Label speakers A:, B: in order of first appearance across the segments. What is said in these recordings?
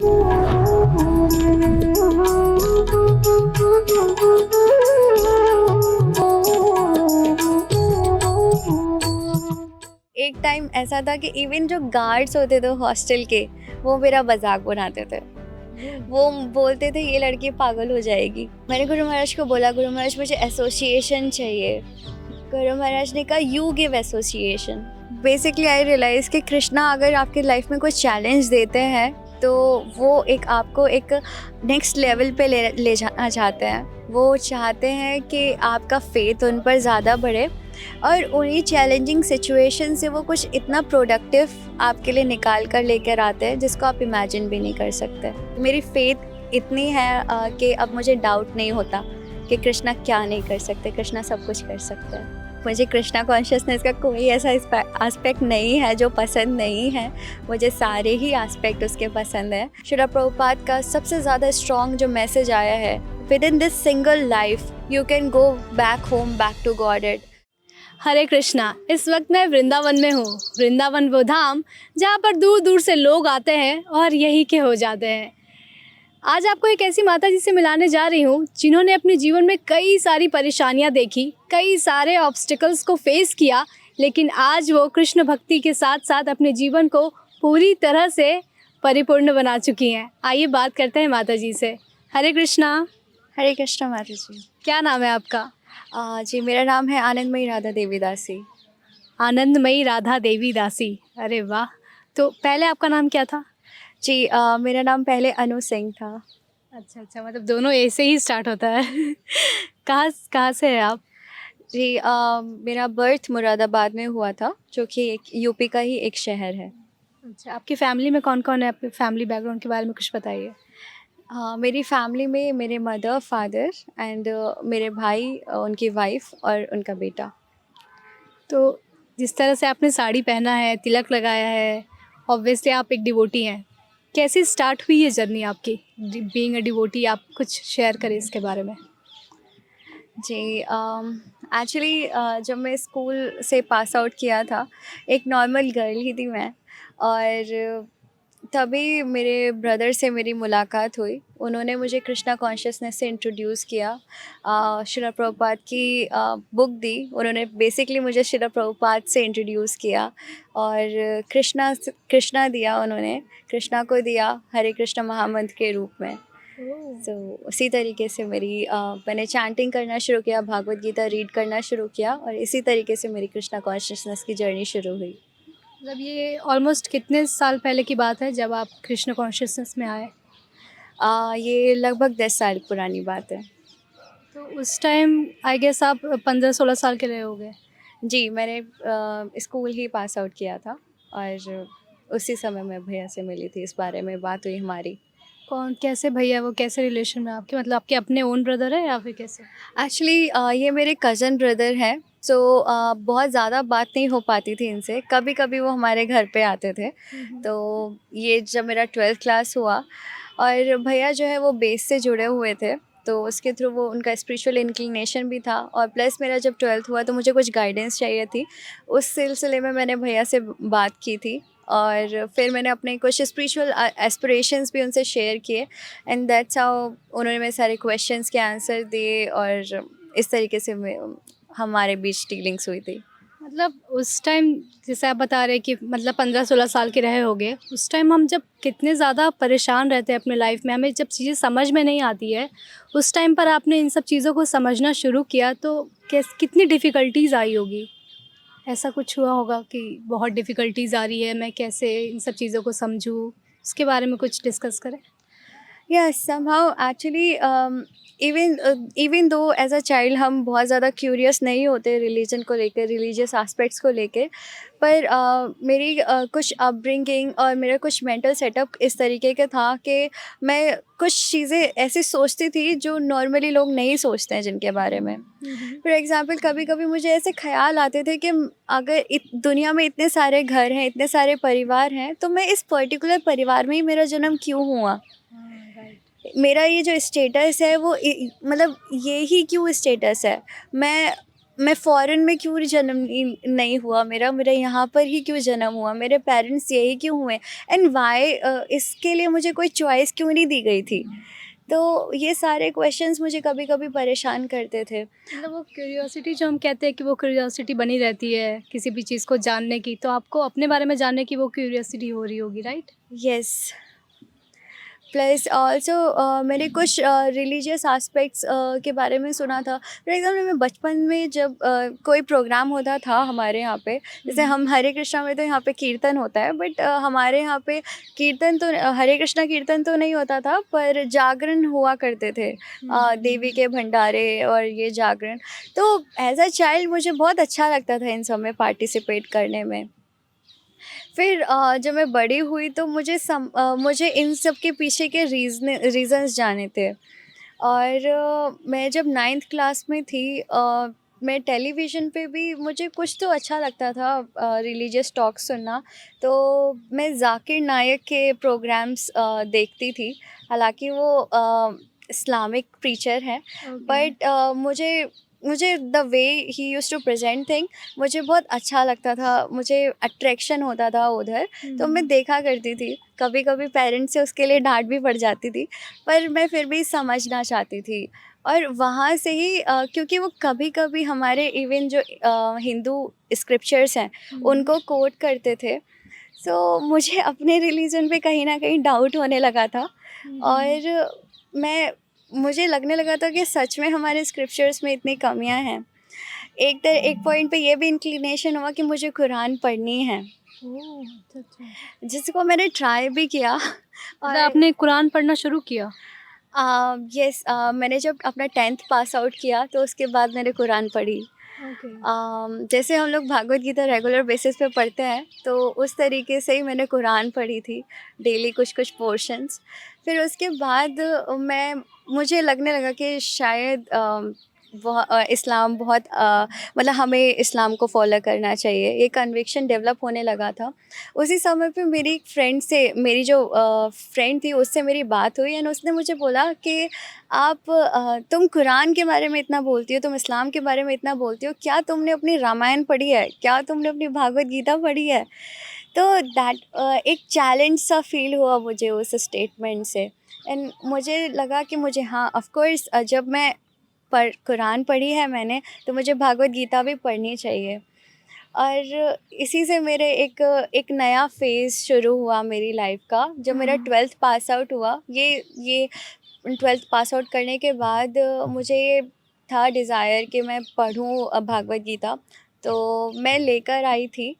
A: एक टाइम ऐसा था कि इवन जो गार्ड्स होते थे हॉस्टल के, वो मेरा मजाक बनाते थे। वो बोलते थे ये लड़की पागल हो जाएगी। मैंने गुरु महाराज को बोला, गुरु महाराज मुझे एसोसिएशन चाहिए। गुरु महाराज ने कहा you give association. Basically I realise कि कृष्णा अगर आपकी लाइफ में कोई चैलेंज देते हैं तो वो एक आपको एक नेक्स्ट लेवल पे ले जाना चाहते हैं। वो चाहते हैं कि आपका फेथ उन पर ज़्यादा बढ़े और उन्हीं चैलेंजिंग सिचुएशन से वो कुछ इतना प्रोडक्टिव आपके लिए निकाल कर लेकर आते हैं जिसको आप इमेजिन भी नहीं कर सकते। मेरी फेथ इतनी है कि अब मुझे डाउट नहीं होता कि कृष्णा क्या नहीं कर सकते, कृष्णा सब कुछ कर सकते हैं। मुझे कृष्णा कॉन्शियसनेस का कोई ऐसा एस्पेक्ट नहीं है जो पसंद नहीं है, मुझे सारे ही एस्पेक्ट उसके पसंद है। श्रील प्रभुपाद का सबसे ज़्यादा स्ट्रॉन्ग जो मैसेज आया है, within this single life you can go back home, back to godhead.
B: Hare Krishna. इस वक्त मैं वृंदावन में हूँ। वृंदावन वो धाम जहाँ पर दूर दूर से लोग आते हैं और यहीं के हो जाते हैं। आज आपको एक ऐसी माता जी से मिलाने जा रही हूँ जिन्होंने अपने जीवन में कई सारी परेशानियाँ देखी, कई सारे ऑब्स्टिकल्स को फेस किया, लेकिन आज वो कृष्ण भक्ति के साथ साथ अपने जीवन को पूरी तरह से परिपूर्ण बना चुकी हैं। आइए बात करते हैं माता जी से। हरे कृष्णा।
A: हरे कृष्णा माता जी।
B: क्या नाम है आपका?
A: जी मेरा नाम है आनंदमयी राधा देवी दासी।
B: आनंदमयी राधा देवी दासी। अरे वाह। तो पहले आपका नाम क्या था?
A: जी मेरा नाम पहले अनु सिंह था।
B: अच्छा अच्छा, मतलब दोनों ए से ही स्टार्ट होता है। कहाँ से है आप?
A: जी मेरा बर्थ मुरादाबाद में हुआ था, जो कि एक यूपी का ही एक शहर है।
B: अच्छा, आपकी फैमिली में कौन कौन है? आपके फैमिली बैकग्राउंड के बारे में कुछ बताइए।
A: मेरी फैमिली में मेरे मदर, फादर एंड मेरे भाई, उनकी वाइफ और उनका बेटा।
B: तो जिस तरह से आपने साड़ी पहना है, तिलक लगाया है, ऑब्वियसली आप एक डिवोटी हैं। कैसे स्टार्ट हुई ये जर्नी आपकी बीइंग अ डिवोटी? आप कुछ शेयर करें इसके बारे में।
A: जी एक्चुअली जब मैं स्कूल से पास आउट किया था, एक नॉर्मल गर्ल ही थी मैं। और तभी मेरे ब्रदर से मेरी मुलाकात हुई। उन्होंने मुझे कृष्णा कॉन्शियसनेस से इंट्रोड्यूस किया। श्रील प्रभुपाद की बुक दी उन्होंने। बेसिकली मुझे श्रील प्रभुपाद से इंट्रोड्यूस किया और कृष्णा दिया उन्होंने। कृष्णा को दिया हरे कृष्णा महामंत्र के रूप में। तो उसी तरीके से मैंने चैंटिंग करना शुरू किया, भागवत गीता रीड करना शुरू किया और इसी तरीके से मेरी कृष्णा कॉन्शियसनेस की जर्नी शुरू हुई।
B: मतलब ये ऑलमोस्ट कितने साल पहले की बात है जब आप कृष्ण कॉन्शियसनेस में आए?
A: ये लगभग 10 साल पुरानी बात है।
B: तो उस टाइम आई गेस आप 15-16 साल के रहे होगे।
A: जी मैंने स्कूल ही पास आउट किया था और उसी समय मैं भैया से मिली थी, इस बारे में बात हुई हमारी।
B: कौन, कैसे भैया? वो कैसे रिलेशन में आपके? मतलब आपके अपने ओन ब्रदर है या फिर कैसे?
A: एक्चुअली ये मेरे कज़न ब्रदर हैं। सो बहुत ज़्यादा बात नहीं हो पाती थी इनसे। कभी कभी वो हमारे घर पे आते थे। तो ये जब मेरा 12th क्लास हुआ और भैया जो है वो बेस से जुड़े हुए थे, तो उसके थ्रू वो उनका स्पिरिचुअल इंक्लिनेशन भी था। और प्लस मेरा जब 12th हुआ तो मुझे कुछ गाइडेंस चाहिए थी। उस सिलसिले में मैंने भैया से बात की थी और फिर मैंने अपने कुछ स्पिरिचुअल एस्पिरेशंस भी उनसे शेयर किए एंड दैट्स हाउ उन्होंने मेरे सारे क्वेश्चंस के आंसर दिए और इस तरीके से हमारे बीच डीलिंग्स हुई थी।
B: मतलब उस टाइम जैसे आप बता रहे कि मतलब 15-16 साल के रहे होगे, उस टाइम हम जब कितने ज़्यादा परेशान रहते हैं अपने लाइफ में, हमें जब चीज़ें समझ में नहीं आती है, उस टाइम पर आपने इन सब चीज़ों को समझना शुरू किया तो कितनी डिफ़िकल्टीज़ आई होगी? ऐसा कुछ हुआ होगा कि बहुत डिफ़िकल्टीज़ आ रही है, मैं कैसे इन सब चीज़ों को समझूँ? उसके बारे में कुछ डिस्कस करें।
A: Yes, somehow actually even though as a child हम बहुत ज़्यादा क्यूरियस नहीं होते रिलीजन को लेकर, रिलीजियस एस्पेक्ट्स को लेकर, पर मेरी कुछ अपब्रिंगिंग और मेरा कुछ मेंटल सेटअप इस तरीके का था कि मैं कुछ चीज़ें ऐसी सोचती थी जो नॉर्मली लोग नहीं सोचते हैं जिनके बारे में। फॉर एग्ज़ाम्पल कभी कभी मुझे ऐसे ख्याल आते थे कि अगर दुनिया में इतने सारे घर हैं, इतने सारे परिवार हैं, तो मैं इस पर्टिकुलर परिवार में ही मेरा जन्म क्यों हुआ? मेरा ये जो स्टेटस है वो मतलब ये ही क्यों स्टेटस है? मैं मैं फ़ॉरेन में क्यों जन्म नहीं हुआ, मेरा मेरा यहाँ पर ही क्यों जन्म हुआ, मेरे पेरेंट्स यही क्यों हुए, एंड वाई इसके लिए मुझे कोई चॉइस क्यों नहीं दी गई थी। तो ये सारे क्वेश्चंस मुझे कभी कभी परेशान करते थे।
B: मतलब वो क्यूरियोसिटी जो हम कहते हैं कि वो क्यूरियोसिटी बनी रहती है किसी भी चीज़ को जानने की, तो आपको अपने बारे में जानने की वो क्यूरियोसिटी हो रही होगी, राइट?
A: यस, प्लस ऑल्सो मैंने कुछ रिलीजियस आस्पेक्ट्स के बारे में सुना था। फॉर एग्जाम्पल, मैं बचपन में जब कोई प्रोग्राम होता था हमारे यहाँ पे, जैसे हम हरे कृष्णा में तो यहाँ पे कीर्तन होता है, बट हमारे यहाँ पे कीर्तन तो हरे कृष्णा कीर्तन तो नहीं होता था, पर जागरण हुआ करते थे, देवी के भंडारे और ये जागरण। तो एज अ चाइल्ड मुझे बहुत अच्छा लगता था इन सब में पार्टिसिपेट करने में। फिर जब मैं बड़ी हुई तो मुझे इन सब के पीछे के रीज़न्स जाने थे। और मैं जब 9th क्लास में थी, मैं टेलीविज़न पे भी मुझे कुछ तो अच्छा लगता था रिलीजियस टॉक सुनना। तो मैं ज़ाकिर नायक के प्रोग्राम्स देखती थी। हालाँकि वो इस्लामिक प्रीचर हैं, बट मुझे मुझे the way he used to present thing मुझे बहुत अच्छा लगता था, मुझे अट्रैक्शन होता था उधर, तो मैं देखा करती थी। कभी-कभी पेरेंट्स से उसके लिए डाँट भी पड़ जाती थी, पर मैं फिर भी समझना चाहती थी। और वहाँ से ही क्योंकि वो कभी-कभी हमारे इवन जो हिंदू स्क्रिप्चर्स हैं, उनको कोट करते थे, सो मुझे अपने रिलीजन पे कहीं न कहीं डाउट होने लगा था। और मैं मुझे लगने लगा था कि सच में हमारे स्क्रिप्चर्स में इतनी कमियां हैं। एक पॉइंट पे ये भी इंक्लिनेशन हुआ कि मुझे कुरान पढ़नी है,
B: ओह! अच्छा, अच्छा।
A: जिसको मैंने ट्राई भी किया।
B: मतलब
A: और
B: आपने कुरान पढ़ना शुरू किया?
A: यस, मैंने जब अपना 10th पास आउट किया तो उसके बाद मैंने कुरान पढ़ी।
B: ओके।
A: जैसे हम लोग भागवत गीता रेगुलर बेसिस पे पढ़ते हैं, तो उस तरीके से ही मैंने कुरान पढ़ी थी, डेली कुछ कुछ पोर्शंस। फिर उसके बाद मुझे लगने लगा कि शायद इस्लाम बहुत मतलब हमें इस्लाम को फॉलो करना चाहिए, ये कन्विक्शन डेवलप होने लगा था। उसी समय पे मेरी एक फ्रेंड से, मेरी जो फ्रेंड थी उससे मेरी बात हुई, एंड उसने मुझे बोला कि तुम कुरान के बारे में इतना बोलती हो, तुम इस्लाम के बारे में इतना बोलती हो, क्या तुमने अपनी रामायण पढ़ी है? क्या तुमने अपनी भागवत गीता पढ़ी है? तो एक चैलेंज सा फ़ील हुआ मुझे उस स्टेटमेंट से। एंड मुझे लगा कि मुझे, हाँ, ऑफ़ कोर्स, जब मैं कुरान पढ़ी है मैंने, तो मुझे भागवत गीता भी पढ़नी चाहिए। और इसी से मेरे एक नया फ़ेज़ शुरू हुआ मेरी लाइफ़ का, जब मेरा 12th पास आउट हुआ। ये 12th पास आउट करने के बाद मुझे ये था डिज़ायर कि मैं पढूँ भागवत गीता। तो मैं लेकर आई थी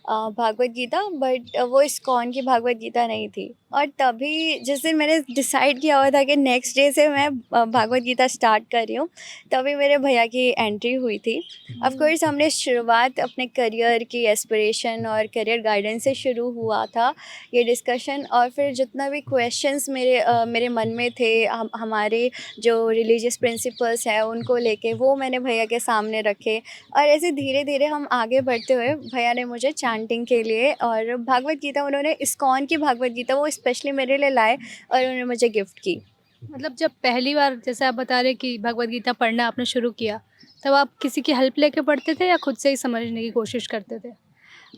A: भागवत गीता, बट वो इस्कॉन की भागवत गीता नहीं थी। और तभी जिस दिन मैंने डिसाइड किया हुआ था कि नेक्स्ट डे से मैं भागवत गीता स्टार्ट कर रही हूँ, तभी मेरे भैया की एंट्री हुई थी। ऑफ़ कोर्स हमने शुरुआत अपने करियर की एस्पिरेशन और करियर गाइडेंस से शुरू हुआ था ये डिस्कशन। और फिर जितना भी क्वेश्चंस मेरे मन में थे, हमारे जो रिलीजियस प्रिंसिपल्स हैं उनको लेके, वो मैंने भैया के सामने रखे। और ऐसे धीरे धीरे हम आगे बढ़ते हुए भैया ने मुझे चैंटिंग के लिए और भागवत गीता, उन्होंने इस्कॉन की भागवत गीता वो स्पेशली मेरे लिए लाए और उन्होंने मुझे गिफ्ट की।
B: मतलब जब पहली बार जैसे आप बता रहे कि भगवद गीता पढ़ना आपने शुरू किया, तब आप किसी की हेल्प लेके पढ़ते थे या खुद से ही समझने की कोशिश करते थे?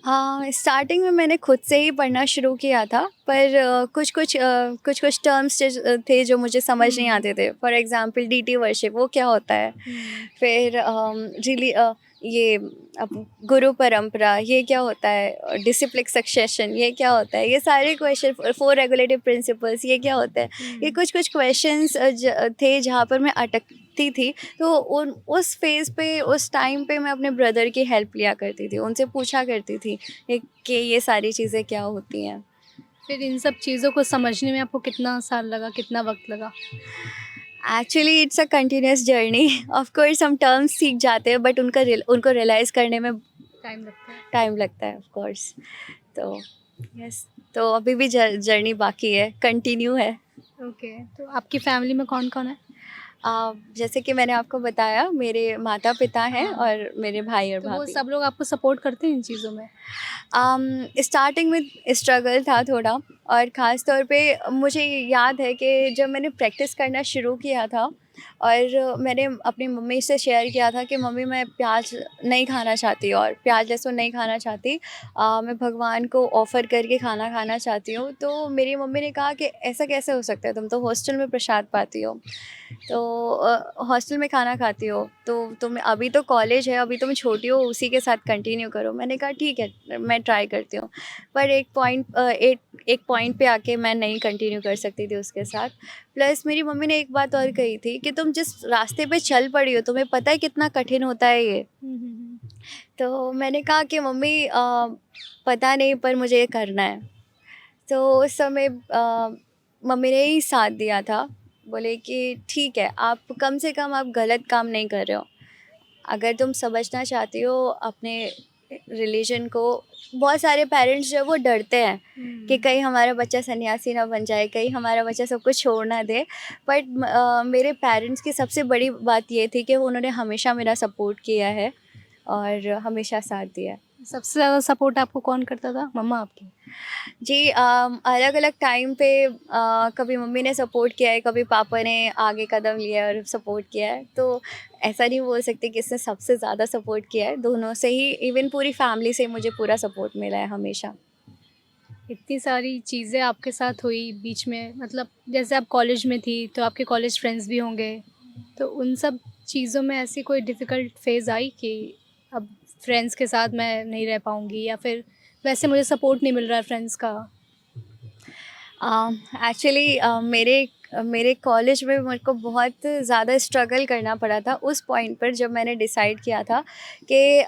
A: हाँ, स्टार्टिंग में मैंने खुद से ही पढ़ना शुरू किया था, पर कुछ कुछ टर्म्स थे जो मुझे समझ नहीं आते थे। फॉर एग्ज़ाम्पल डीटी वर्शिप, वो क्या होता है? फिर ये अब गुरु परंपरा, ये क्या होता है? डिसिप्लिक सक्सेशन, ये क्या होता है? ये सारे क्वेश्चन, 4 रेगुलेटिव प्रिंसिपल्स, ये क्या होता है? ये कुछ-कुछ क्वेश्चंस थे जहाँ पर मैं अटकती थी। तो उस फ़ेज़ पे, उस टाइम पे मैं अपने ब्रदर की हेल्प लिया करती थी, उनसे पूछा करती थी कि ये सारी चीज़ें क्या होती हैं।
B: फिर इन सब चीज़ों को समझने में आपको कितना साल लगा, कितना वक़्त लगा?
A: Actually it's a continuous journey. Of course हम टर्म्स सीख जाते हैं, बट उनको रियलाइज़ करने में
B: टाइम लगता है।
A: टाइम लगता है, ऑफ कोर्स। तो यस, तो अभी भी जर्नी बाकी है, कंटिन्यू है।
B: ओके, तो आपकी फैमिली में कौन-कौन है?
A: जैसे कि मैंने आपको बताया, मेरे माता-पिता हैं
B: हाँ।
A: और मेरे भाई और
B: तो वो
A: भाभी।
B: सब लोग आपको सपोर्ट करते हैं इन चीज़ों में?
A: स्टार्टिंग में स्ट्रगल था थोड़ा, और ख़ास तौर पे मुझे याद है कि जब मैंने प्रैक्टिस करना शुरू किया था, और मैंने अपनी मम्मी से शेयर किया था कि मम्मी मैं प्याज नहीं खाना चाहती और प्याज लहसुन नहीं खाना चाहती, मैं भगवान को ऑफ़र करके खाना खाना चाहती हूँ। तो मेरी मम्मी ने कहा कि ऐसा कैसे हो सकता है, तुम तो हॉस्टल में प्रसाद पाती हो, तो हॉस्टल में खाना खाती हो, तो तुम अभी तो कॉलेज है, अभी तुम छोटी हो, उसी के साथ कंटिन्यू करो। मैंने कहा ठीक है, मैं ट्राई करती हूँ। पर एक पॉइंट पे आके मैं नहीं कंटिन्यू कर सकती थी उसके साथ। प्लस मेरी मम्मी ने एक बात और कही थी कि तुम जिस रास्ते पे चल पड़ी हो, तुम्हें पता है कितना कठिन होता है ये। तो मैंने कहा कि मम्मी पता नहीं, पर मुझे ये करना है। तो उस समय मम्मी ने ही साथ दिया था। बोले कि ठीक है, आप कम से कम आप गलत काम नहीं कर रहे हो। अगर तुम समझना चाहती हो अपने रिलीजन को, बहुत सारे पेरेंट्स जो है वो डरते हैं कि कहीं हमारा बच्चा सन्यासी ना बन जाए, कहीं हमारा बच्चा सब कुछ छोड़ ना दे। बट मेरे पेरेंट्स की सबसे बड़ी बात ये थी कि उन्होंने हमेशा मेरा सपोर्ट किया है और हमेशा साथ दिया है।
B: सबसे ज़्यादा सपोर्ट आपको कौन करता था, मम्मा आपकी?
A: जी, अलग अलग टाइम पे कभी मम्मी ने सपोर्ट किया है, कभी पापा ने आगे कदम लिया है और सपोर्ट किया है। तो ऐसा नहीं बोल सकते किसने सबसे ज़्यादा सपोर्ट किया है, दोनों से ही, इवन पूरी फैमिली से मुझे पूरा सपोर्ट मिला है हमेशा।
B: इतनी सारी चीज़ें आपके साथ हुई बीच में, मतलब जैसे आप कॉलेज में थी तो आपके कॉलेज फ्रेंड्स भी होंगे, तो उन सब चीज़ों में ऐसी कोई डिफ़िकल्ट फ़ेज़ आई कि अब फ्रेंड्स के साथ मैं नहीं रह पाऊँगी, या फिर वैसे मुझे सपोर्ट नहीं मिल रहा है फ्रेंड्स का?
A: एक्चुअली मेरे मेरे कॉलेज में मेरे को बहुत ज़्यादा स्ट्रगल करना पड़ा था उस पॉइंट पर, जब मैंने डिसाइड किया था कि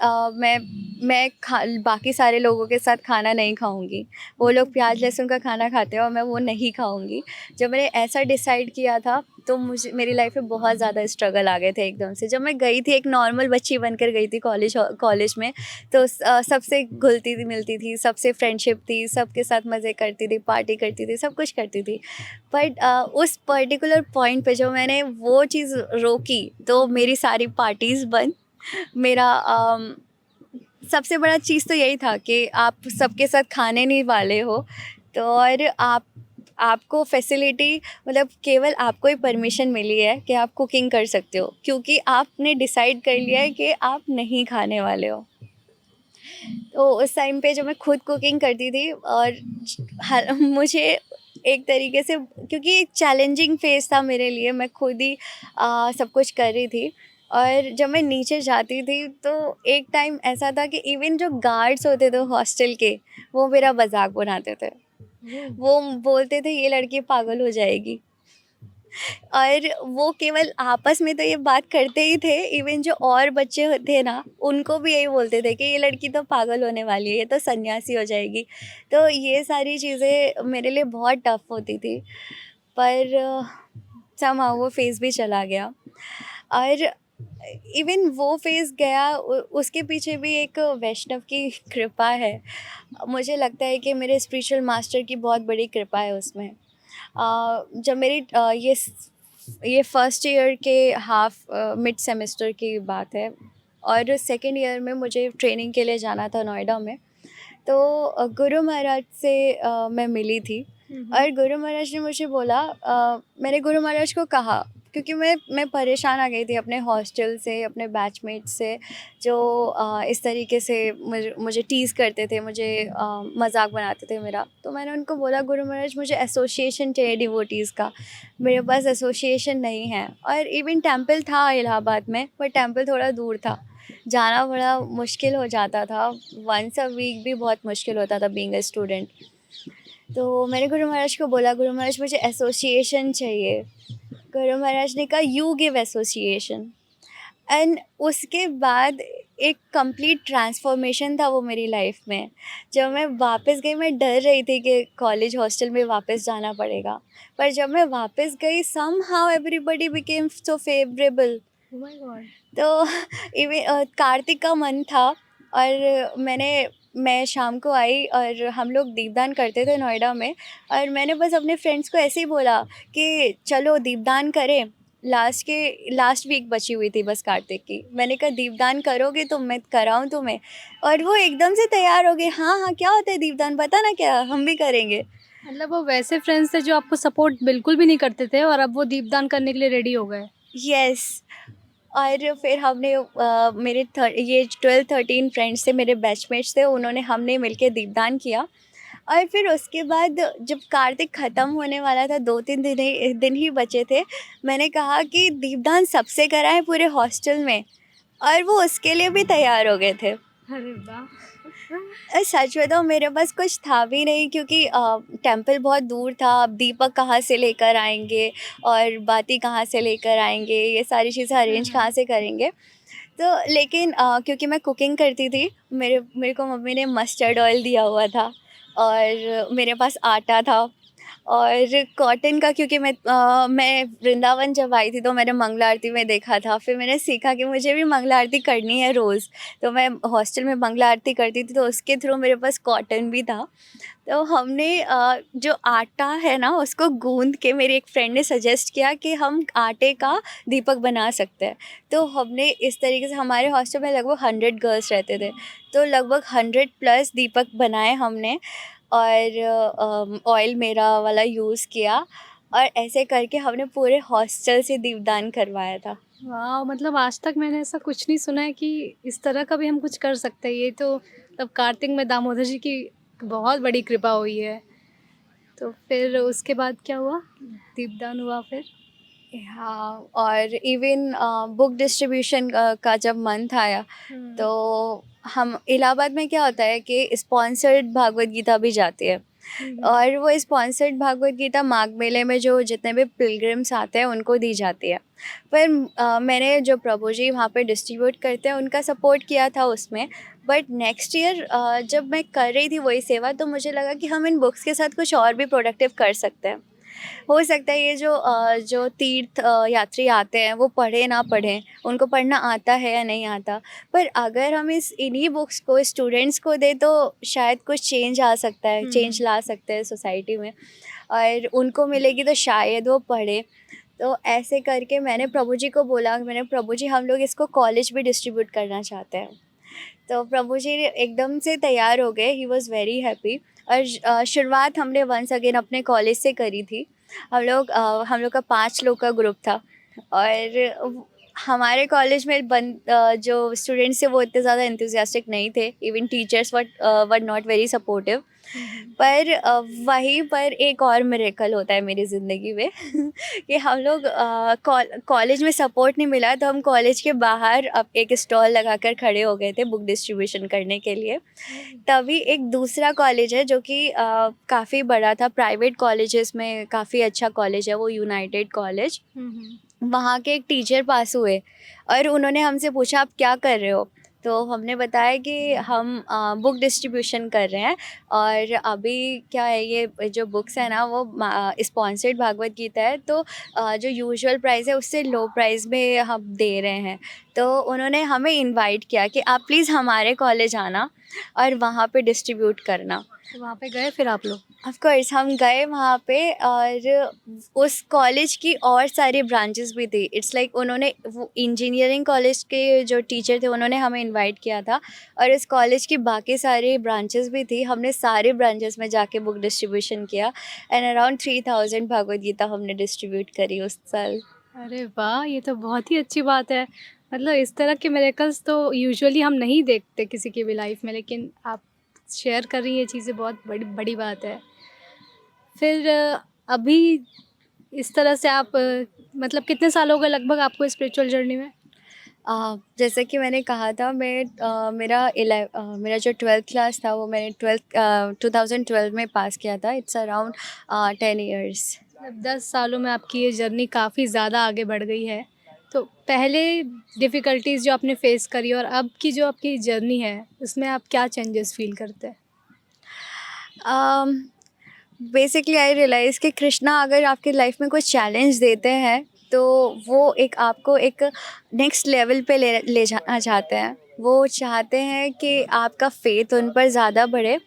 A: मैं खा बाकी सारे लोगों के साथ खाना नहीं खाऊंगी। वो लोग प्याज लहसुन का खाना खाते हैं और मैं वो नहीं खाऊंगी। जब मैंने ऐसा डिसाइड किया था, तो मुझे मेरी लाइफ में बहुत ज़्यादा स्ट्रगल आ गए थे एकदम से। जब मैं गई थी, एक नॉर्मल बच्ची बनकर गई थी कॉलेज में, तो सबसे घुलती थी मिलती थी, सबसे फ्रेंडशिप थी, सबके साथ मज़े करती थी, पार्टी करती थी, सब कुछ करती थी। बट उस पर्टिकुलर पॉइंट पे जब मैंने वो चीज़ रोकी, तो मेरी सारी पार्टीज़ बंद। मेरा सबसे बड़ा चीज़ तो यही था कि आप सबके साथ खाने नहीं वाले हो, तो और आपको फैसिलिटी, मतलब केवल आपको ही परमिशन मिली है कि आप कुकिंग कर सकते हो, क्योंकि आपने डिसाइड कर लिया है कि आप नहीं खाने वाले हो। तो उस टाइम पे जब मैं खुद कुकिंग करती थी और मुझे एक तरीके से, क्योंकि एक चैलेंजिंग फेज़ था मेरे लिए, मैं खुद ही सब कुछ कर रही थी। और जब मैं नीचे जाती थी, तो एक टाइम ऐसा था कि इवन जो गार्ड्स होते थे हॉस्टल के, वो मेरा मजाक बनाते थे। वो बोलते थे ये लड़की पागल हो जाएगी। और वो केवल आपस में तो ये बात करते ही थे, इवन जो और बच्चे थे ना, उनको भी यही बोलते थे कि ये लड़की तो पागल होने वाली है, ये तो सन्यासी हो जाएगी। तो ये सारी चीज़ें मेरे लिए बहुत टफ होती थी, पर समहाउ वो फेज़ भी चला गया। और इवन वो फेज़ गया, उसके पीछे भी एक वैष्णव की कृपा है। मुझे लगता है कि मेरे स्पिरिचुअल मास्टर की बहुत बड़ी कृपा है उसमें। जब मेरी ये फर्स्ट ईयर के मिड सेमेस्टर की बात है, और सेकेंड ईयर में मुझे ट्रेनिंग के लिए जाना था नोएडा में। तो गुरु महाराज से मैं मिली थी, और गुरु महाराज ने मुझे बोला, मैंने गुरु महाराज को कहा, क्योंकि मैं परेशान आ गई थी अपने हॉस्टल से, अपने बैचमेट से, जो इस तरीके से मुझे टीज़ करते थे, मुझे मजाक बनाते थे मेरा। तो मैंने उनको बोला, गुरु महाराज मुझे एसोसिएशन चाहिए डिवोटीज़ का, मेरे पास एसोसिएशन नहीं है। और इवन टेम्पल था इलाहाबाद में, पर टेम्पल थोड़ा दूर था, जाना बड़ा मुश्किल हो जाता था, वंस अ वीक भी बहुत मुश्किल होता था बीइंग अ स्टूडेंट। तो मैंने गुरु महाराज को बोला, गुरु महाराज मुझे एसोसिएशन चाहिए। गुरु महाराज ने कहा यू गिव एसोसिएशन। एंड उसके बाद एक कंप्लीट ट्रांसफॉर्मेशन था वो मेरी लाइफ में। जब मैं वापस गई, मैं डर रही थी कि कॉलेज हॉस्टल में वापस जाना पड़ेगा, पर जब मैं वापस गई, somehow everybody became so favourable.
B: Oh my God!
A: तो इवन कार्तिक का मन था, और मैं शाम को आई, और हम लोग दीपदान करते थे नोएडा में। और मैंने बस अपने फ्रेंड्स को ऐसे ही बोला कि चलो दीपदान करें। लास्ट वीक बची हुई थी बस कार्तिक की। मैंने कहा दीपदान करोगे तो मैं कराऊं तुम्हें। और वो एकदम से तैयार हो गए, हाँ हाँ क्या होता है दीपदान, बता ना, क्या हम भी करेंगे।
B: मतलब वो वैसे फ्रेंड्स थे जो आपको सपोर्ट बिल्कुल भी नहीं करते थे और अब वो दीपदान करने के लिए रेडी हो गए।
A: यस। और फिर हमने मेरे ये 12-13 फ्रेंड्स थे, मेरे बैचमेट्स थे, उन्होंने हमने मिलके दीपदान किया। और फिर उसके बाद जब कार्तिक ख़त्म होने वाला था, 2-3 दिन ही बचे थे, मैंने कहा कि दीपदान सबसे कराएँ पूरे हॉस्टल में, और वो उसके लिए भी तैयार हो गए थे।
B: अरे वाह!
A: सच बताऊँ, मेरे पास कुछ था भी नहीं, क्योंकि टेम्पल बहुत दूर था। अब दीपक कहाँ से लेकर आएँगे और बाती कहाँ से लेकर आएँगे, ये सारी चीज़ें
B: हाँ,
A: अरेंज कहाँ
B: हाँ।
A: से करेंगे। तो लेकिन क्योंकि मैं कुकिंग करती थी, मेरे मेरे को मम्मी ने मस्टर्ड ऑयल दिया हुआ था, और मेरे पास आटा था, और कॉटन का, क्योंकि मैं वृंदावन जब आई थी तो मैंने मंगला आरती में देखा था। फिर मैंने सीखा कि मुझे भी मंगला आरती करनी है रोज़। तो मैं हॉस्टल में मंगला आरती करती थी, तो उसके थ्रू मेरे पास कॉटन भी था। तो हमने जो आटा है ना, उसको गूँध के, मेरी एक फ्रेंड ने सजेस्ट किया कि हम आटे का दीपक बना सकते हैं। तो हमने इस तरीके से, हमारे हॉस्टल में लगभग 100 गर्ल्स रहते थे, तो लगभग 100 प्लस दीपक बनाए हमने। और ऑयल मेरा वाला यूज़ किया, और ऐसे करके हमने पूरे हॉस्टल से दीपदान करवाया था।
B: वाह! मतलब आज तक मैंने ऐसा कुछ नहीं सुना है कि इस तरह का भी हम कुछ कर सकते हैं। ये तो तब कार्तिक में दामोदर जी की बहुत बड़ी कृपा हुई है। तो फिर उसके बाद क्या हुआ? दीपदान हुआ फिर?
A: हाँ, और इवन बुक डिस्ट्रीब्यूशन का जब मंथ आया,
B: हुँ।
A: तो हम इलाहाबाद में क्या होता है कि स्पॉन्सर्ड भागवत गीता भी जाती है।
B: हुँ, हुँ।
A: और वो स्पॉन्सर्ड भागवत गीता माघ मेले में जो जितने भी पिलग्रिम्स आते हैं उनको दी जाती है। पर मैंने, जो प्रभु जी वहाँ पे डिस्ट्रीब्यूट करते हैं, उनका सपोर्ट किया था उसमें। बट नेक्स्ट ईयर जब मैं कर रही थी वही सेवा, तो मुझे लगा कि हम इन बुक्स के साथ कुछ और भी प्रोडक्टिव कर सकते हैं। हो सकता है ये जो तीर्थ यात्री आते हैं वो पढ़े ना पढ़ें, उनको पढ़ना आता है या नहीं आता, पर अगर हम इस इन्हीं बुक्स को स्टूडेंट्स को दें, तो शायद कुछ चेंज आ सकता है,
B: हुँ,
A: चेंज
B: हुँ।
A: ला सकते हैं सोसाइटी में, और उनको मिलेगी तो शायद वो पढ़े। तो ऐसे करके मैंने प्रभु जी को बोला, मैंने, प्रभु जी हम लोग इसको कॉलेज भी डिस्ट्रीब्यूट करना चाहते हैं। तो प्रभु जी एकदम से तैयार हो गए, ही वॉज़ वेरी हैप्पी। और शुरुआत हमने वंस अगेन अपने कॉलेज से करी थी। हम लोग का 5 लोग का ग्रुप था, और हमारे कॉलेज में जो स्टूडेंट्स थे वो इतने ज़्यादा एंथुसियास्टिक नहीं थे, even teachers were not very supportive.
B: हुँ, हुँ।
A: पर वहीं पर एक और मिरेकल होता है मेरी ज़िंदगी में कि हम लोग कॉलेज में सपोर्ट नहीं मिला, तो हम कॉलेज के बाहर अब एक स्टॉल लगाकर खड़े हो गए थे बुक डिस्ट्रीब्यूशन करने के लिए।
B: ओह!
A: तभी एक दूसरा कॉलेज है जो कि काफ़ी बड़ा था, प्राइवेट कॉलेजेस में काफ़ी अच्छा कॉलेज है वो, यूनाइटेड कॉलेज।
B: हुँ, हुँ।
A: वहाँ के एक टीचर पास हुए, और उन्होंने हमसे पूछा, आप क्या कर रहे हो? तो हमने बताया कि हम बुक डिस्ट्रीब्यूशन कर रहे हैं, और अभी क्या है, ये जो बुक्स है ना, वो स्पॉन्सर्ड भागवत गीता है, तो जो यूजुअल प्राइस है उससे लो प्राइस में हम दे रहे हैं। तो उन्होंने हमें इनवाइट किया कि आप प्लीज़ हमारे कॉलेज आना और वहाँ पे डिस्ट्रीब्यूट करना।
B: तो वहाँ पे गए फिर आप लोग?
A: ऑफ कोर्स हम गए वहाँ पे, और उस कॉलेज की और सारी ब्रांचेस भी थी। इट्स लाइक उन्होंने, वो इंजीनियरिंग कॉलेज के जो टीचर थे उन्होंने हमें इनवाइट किया था, और इस कॉलेज की बाकी सारी ब्रांचेस भी थी। हमने सारे ब्रांचेस में जाके बुक डिस्ट्रीब्यूशन किया, एंड अराउंड 3000 भगवद गीता हमने डिस्ट्रीब्यूट करी उस साल।
B: अरे वाह! ये तो बहुत ही अच्छी बात है। मतलब इस तरह के मिरेकल्स तो यूजुअली हम नहीं देखते किसी की भी लाइफ़ में, लेकिन आप शेयर कर रही हैं ये चीज़ें, बहुत बड़ी बड़ी बात है। फिर अभी इस तरह से आप मतलब कितने साल हो गए लगभग आपको स्पिरिचुअल जर्नी में?
A: जैसे कि मैंने कहा था, मेरा जो 12th क्लास था वो मैंने 2012 में पास किया था। It's around 10 years.
B: मतलब 10 सालों में आपकी ये जर्नी काफ़ी ज़्यादा आगे बढ़ गई है। तो पहले डिफ़िकल्टीज़ जो आपने फ़ेस करी और अब की जो आपकी जर्नी है, उसमें आप क्या चेंजेस फ़ील करते हैं?
A: बेसिकली आई रियलाइज़ कि कृष्णा अगर आपकी लाइफ में कुछ चैलेंज देते हैं, तो वो एक आपको एक नेक्स्ट लेवल पे ले जाना चाहते हैं। वो चाहते हैं कि आपका फेथ उन पर ज़्यादा बढ़े,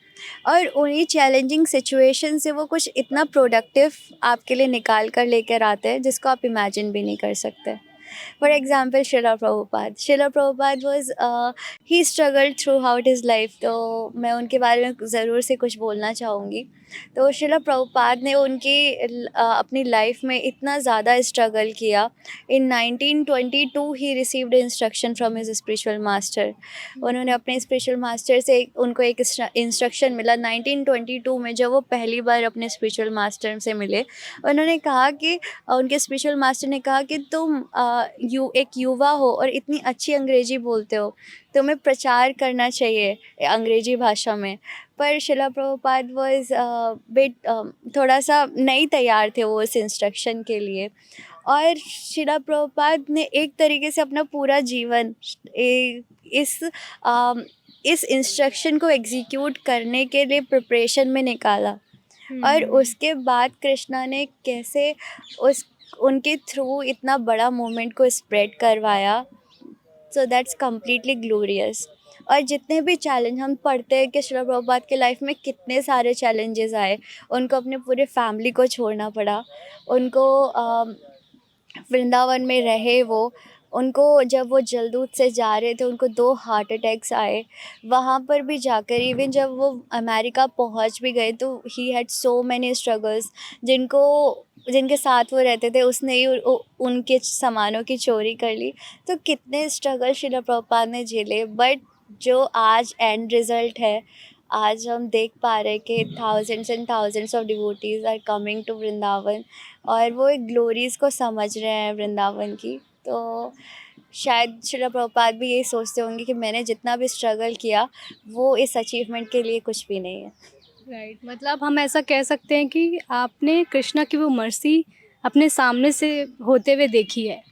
A: और उन्हीं चैलेंजिंग सिचुएशन से वो कुछ इतना प्रोडक्टिव आपके लिए निकाल कर लेकर आते हैं जिसको आप इमेजिन भी नहीं कर सकते। For example, Srila Prabhupada. Srila Prabhupada was he struggled throughout his life. तो मैं उनके बारे में ज़रूर से कुछ बोलना चाहूँगी. तो श्रीला प्रभुपाद ने अपनी लाइफ में इतना ज़्यादा स्ट्रगल किया. इन 1922 he received instruction from his spiritual master. उन्होंने अपने स्पिरिचुअल मास्टर से उनको एक इंस्ट्रक्शन मिला 1922 में, जब वो पहली बार अपने स्पिरिचुअल मास्टर से मिले. उन्होंने कहा कि उनके स्पिरिचुअल मास्टर ने कहा कि तुम एक युवा हो और इतनी अच्छी अंग्रेजी बोलते हो, तुम्हें प्रचार करना चाहिए अंग्रेजी भाषा में. पर शिला प्रभुपाद वॉज बिट थोड़ा सा नहीं तैयार थे वो इस इंस्ट्रक्शन के लिए. और शिला प्रभुपाद ने एक तरीके से अपना पूरा जीवन इस इस इंस्ट्रक्शन को एग्जीक्यूट करने के लिए प्रिपरेशन में निकाला. और उसके बाद कृष्णा ने कैसे उनके थ्रू इतना बड़ा मूवमेंट को स्प्रेड करवाया. So that's completely glorious. और जितने भी चैलेंज हम पढ़ते हैं कि श्रीला प्रभुपाद के लाइफ में कितने सारे चैलेंजेस आए. उनको अपने पूरे फैमिली को छोड़ना पड़ा. उनको वृंदावन में रहे उनको जब वो जलदूत से जा रहे थे उनको 2 हार्ट अटैक्स आए. वहाँ पर भी जाकर इवन जब वो अमेरिका पहुँच भी गए तो he had so many struggles. जिनके साथ वो रहते थे उसने ही उनके सामानों की चोरी कर ली. तो कितने स्ट्रगल श्रीला प्रभुपाद ने झेले. बट जो आज एंड रिज़ल्ट है, आज हम देख पा रहे हैं कि thousands and thousands of devotees are coming to Vrindavan और वो एक ग्लोरीज़ को समझ रहे हैं वृंदावन की. तो शायद श्रीला प्रभुपाद भी यही सोचते होंगे कि मैंने जितना भी स्ट्रगल किया वो इस अचीवमेंट के लिए कुछ भी नहीं है.
B: राइट, मतलब हम ऐसा कह सकते हैं कि आपने कृष्णा की वो मर्सी अपने सामने से होते हुए देखी है.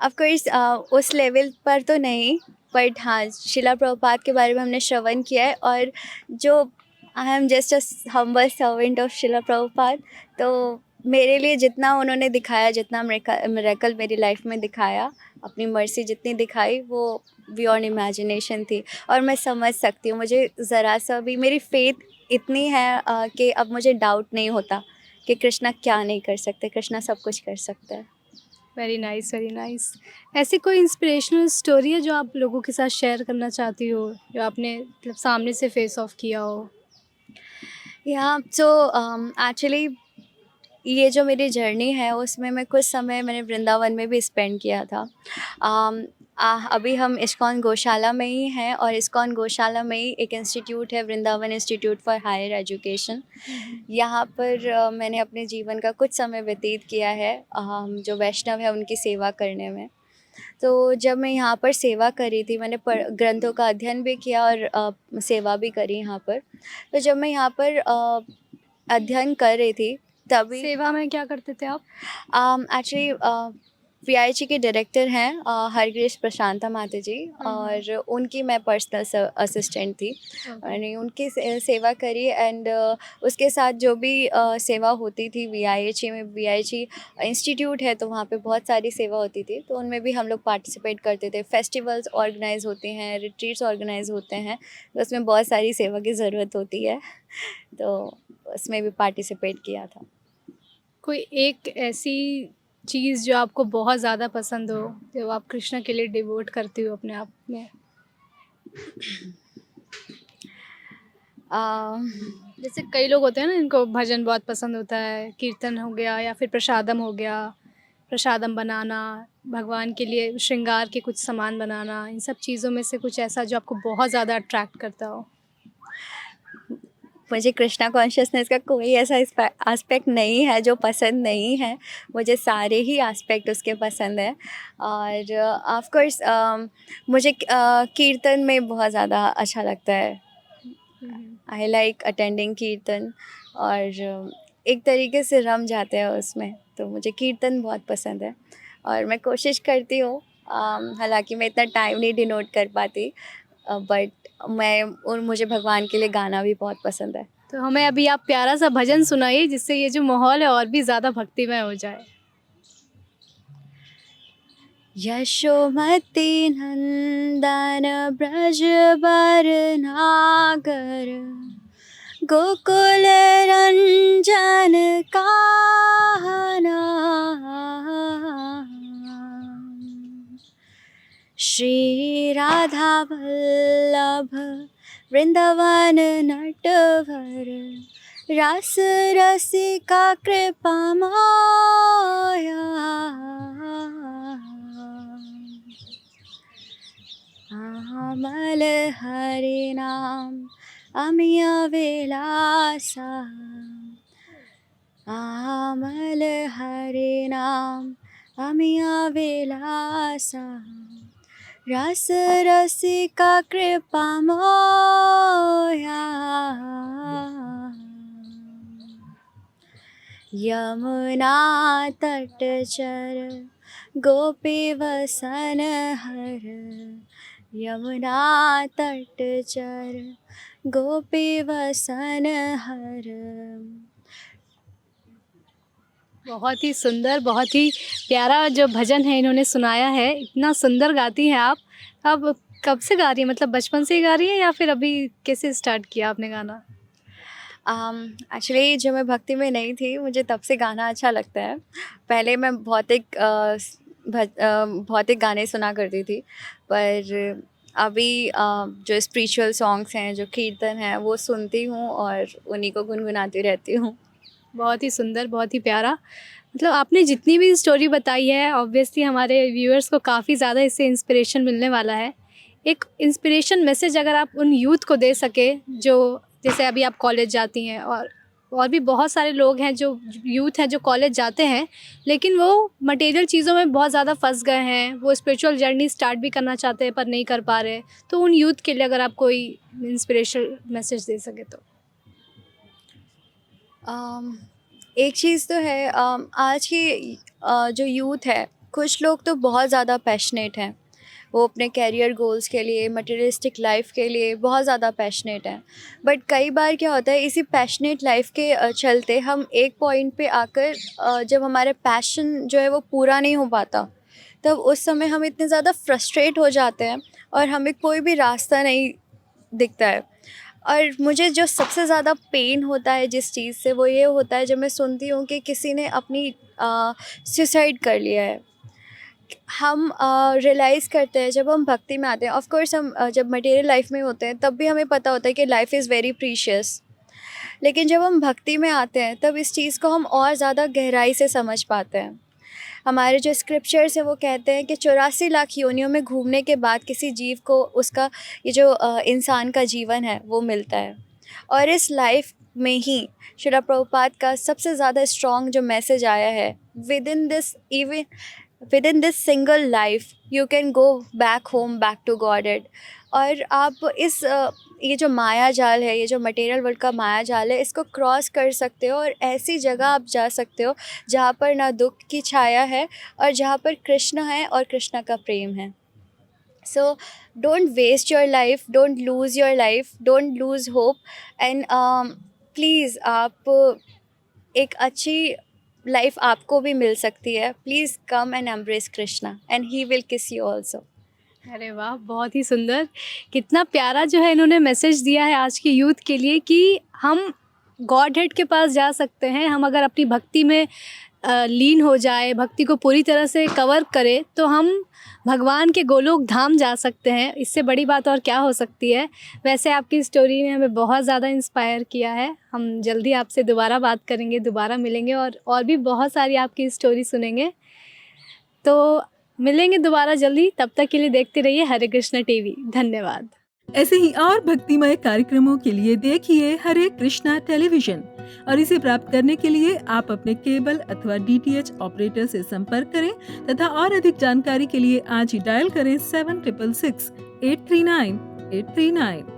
A: ऑफ कोर्स उस लेवल पर तो नहीं, बट हाँ शिला प्रभुपाद के बारे में हमने श्रवण किया है. और जो I am just a humble servant of शिला प्रभुपाद. तो मेरे लिए जितना उन्होंने दिखाया, जितना मिरेकल मेरी लाइफ में दिखाया, अपनी मर्सी जितनी दिखाई, वो बियॉन्ड इमेजिनेशन थी. और मैं समझ सकती हूँ, मुझे ज़रा सा भी मेरी फेथ इतनी है कि अब मुझे डाउट नहीं होता कि कृष्णा क्या नहीं कर सकते. कृष्णा सब कुछ कर सकता है.
B: Very nice, very nice. ऐसी कोई इंस्पिरेशनल स्टोरी है जो आप लोगों के साथ शेयर करना चाहती हो, जो आपने मतलब सामने से फेस ऑफ किया हो?
A: या सो एक्चुअली ये जो मेरी जर्नी है उसमें मैं कुछ समय मैंने वृंदावन में भी स्पेंड किया था. अभी हम इस्कॉन गौशाला में ही हैं और इस्कॉन गौशाला में ही एक इंस्टीट्यूट है, Vrindavan institute for higher education. यहाँ पर मैंने अपने जीवन का कुछ समय व्यतीत किया है जो वैष्णव है उनकी सेवा करने में. तो जब मैं यहाँ पर सेवा करी थी, मैंने ग्रंथों का अध्ययन भी किया और सेवा भी करी यहाँ पर. तो जब मैं यहाँ पर अध्ययन कर रही थी तभी
B: सेवा में क्या करते थे आप?
A: एक्चुअली वीआईची के डायरेक्टर हैं हरग्रेश प्रशांता माता जी, और उनकी मैं पर्सनल असिस्टेंट थी. मैंने उनकी सेवा करी. एंड उसके साथ जो भी सेवा होती थी वीआईची में, वीआईची इंस्टीट्यूट है तो वहाँ पे बहुत सारी सेवा होती थी. तो उनमें भी हम लोग पार्टिसिपेट करते थे. फेस्टिवल्स ऑर्गेनाइज होते हैं, रिट्रीट्स ऑर्गेनाइज होते हैं, तो उसमें बहुत सारी सेवा की ज़रूरत होती है. तो उसमें भी पार्टिसिपेट किया था.
B: कोई एक ऐसी चीज़ जो आपको बहुत ज़्यादा पसंद हो, जो आप कृष्णा के लिए डिवोट करती हो अपने आप में? जैसे कई लोग होते हैं ना, इनको भजन बहुत पसंद होता है, कीर्तन हो गया या फिर प्रसादम हो गया, प्रसादम बनाना, भगवान के लिए श्रृंगार के कुछ सामान बनाना, इन सब चीज़ों में से कुछ ऐसा जो आपको बहुत ज़्यादा अट्रैक्ट करता हो?
A: मुझे कृष्णा कॉन्शियसनेस का कोई ऐसा एस्पेक्ट नहीं है जो पसंद नहीं है. मुझे सारे ही एस्पेक्ट उसके पसंद है. और ऑफ कोर्स मुझे कीर्तन में बहुत ज़्यादा अच्छा लगता है. आई लाइक अटेंडिंग कीर्तन और एक तरीके से रम जाते हैं उसमें. तो मुझे कीर्तन बहुत पसंद है और मैं कोशिश करती हूँ, हालांकि मैं इतना टाइम नहीं डिनोट कर पाती, बट मुझे भगवान के लिए गाना भी बहुत पसंद है.
B: तो हमें अभी आप प्यारा सा भजन सुनाइए जिससे ये जो माहौल है और भी ज़्यादा भक्तिमय हो जाए.
A: यशोमती नंदन ब्रज नागर गोकुल रंजन काहना श्री राधा वल्लभ वृंदावन नटवर रास रसिका कृपा माया आमल हरि नाम अमिय विलासा आमल हरि नाम अमिय विलासा रस रसिका कृपा मोया यमुना तटचर गोपी वसन हर यमुना तटचर गोपी वसन हर।
B: बहुत ही सुंदर, बहुत ही प्यारा जो भजन है इन्होंने सुनाया है। इतना सुंदर गाती हैं आप। अब कब से गा रही हैं, मतलब बचपन से ही गा रही हैं या फिर अभी कैसे स्टार्ट किया आपने गाना?
A: एक्चुअली जब मैं भक्ति में नहीं थी मुझे तब से गाना अच्छा लगता है। पहले मैं भौतिक गाने सुना करती थी, पर अभी जो स्पिरिचुअल सॉन्ग्स हैं, जो कीर्तन हैं, वो सुनती हूँ और उन्हीं को गुनगुनाती रहती हूँ।
B: बहुत ही सुंदर, बहुत ही प्यारा। मतलब आपने जितनी भी स्टोरी बताई है ऑब्वियसली हमारे व्यूअर्स को काफ़ी ज़्यादा इससे इंस्पिरेशन मिलने वाला है। एक इंस्पिरेशन मैसेज अगर आप उन यूथ को दे सके जो जैसे अभी आप कॉलेज जाती हैं और भी बहुत सारे लोग हैं जो यूथ हैं जो कॉलेज जाते हैं लेकिन वो मटेरियल चीज़ों में बहुत ज़्यादा फंस गए हैं, वो स्पिरिचुअल जर्नी स्टार्ट भी करना चाहते हैं पर नहीं कर पा रहे, तो उन यूथ के लिए अगर आप कोई इंस्पिरेशनल मैसेज दे सके तो?
A: एक चीज़ तो है, आज की जो यूथ है, कुछ लोग तो बहुत ज़्यादा पैशनेट हैं, वो अपने कैरियर गोल्स के लिए, मटेरियलिस्टिक लाइफ के लिए बहुत ज़्यादा पैशनेट हैं। बट कई बार क्या होता है, इसी पैशनेट लाइफ के चलते हम एक पॉइंट पे आकर जब हमारा पैशन जो है वो पूरा नहीं हो पाता, तब उस समय हम इतने ज़्यादा फ्रस्ट्रेट हो जाते हैं और हमें कोई भी रास्ता नहीं दिखता है। और मुझे जो सबसे ज़्यादा पेन होता है जिस चीज़ से, वो ये होता है जब मैं सुनती हूँ कि किसी ने अपनी सुसाइड कर लिया है। हम रियलाइज़ करते हैं जब हम भक्ति में आते हैं, ऑफ कोर्स हम जब मटेरियल लाइफ में होते हैं तब भी हमें पता होता है कि लाइफ इज़ वेरी प्रीशियस, लेकिन जब हम भक्ति में आते हैं तब इस चीज़ को हम और ज़्यादा गहराई से समझ पाते हैं। हमारे जो स्क्रिप्चर्स है वो कहते हैं कि 84 लाख योनियों में घूमने के बाद किसी जीव को उसका ये जो इंसान का जीवन है वो मिलता है। और इस लाइफ में ही श्रील प्रभुपाद का सबसे ज़्यादा स्ट्रॉन्ग जो मैसेज आया है, within this single life you can go back home, back to godhead. और आप इस ये जो माया जाल है, ये जो मटेरियल वर्ल्ड का माया जाल है, इसको क्रॉस कर सकते हो और ऐसी जगह आप जा सकते हो जहाँ पर ना दुख की छाया है और जहाँ पर कृष्ण है और कृष्ण का प्रेम है। So don't waste your life, don't lose your life, don't lose hope and please आप एक अच्छी लाइफ आपको भी मिल सकती है। Please come and embrace Krishna and he will kiss you also.
B: अरे वाह, बहुत ही सुंदर। कितना प्यारा जो है इन्होंने मैसेज दिया है आज की यूथ के लिए कि हम गॉड हेड के पास जा सकते हैं। हम अगर अपनी भक्ति में लीन हो जाए, भक्ति को पूरी तरह से कवर करें तो हम भगवान के गोलोक धाम जा सकते हैं। इससे बड़ी बात और क्या हो सकती है। वैसे आपकी स्टोरी ने हमें बहुत ज़्यादा इंस्पायर किया है। हम जल्दी आपसे दोबारा बात करेंगे, दोबारा मिलेंगे और भी बहुत सारी आपकी स्टोरी सुनेंगे। तो मिलेंगे दोबारा जल्दी, तब तक के लिए देखते रहिए हरे कृष्णा टीवी। धन्यवाद।
C: ऐसे ही और भक्तिमय कार्यक्रमों के लिए देखिए हरे कृष्णा टेलीविजन और इसे प्राप्त करने के लिए आप अपने केबल अथवा DTH ऑपरेटर से संपर्क करें तथा और अधिक जानकारी के लिए आज ही डायल करें 7666 839 839।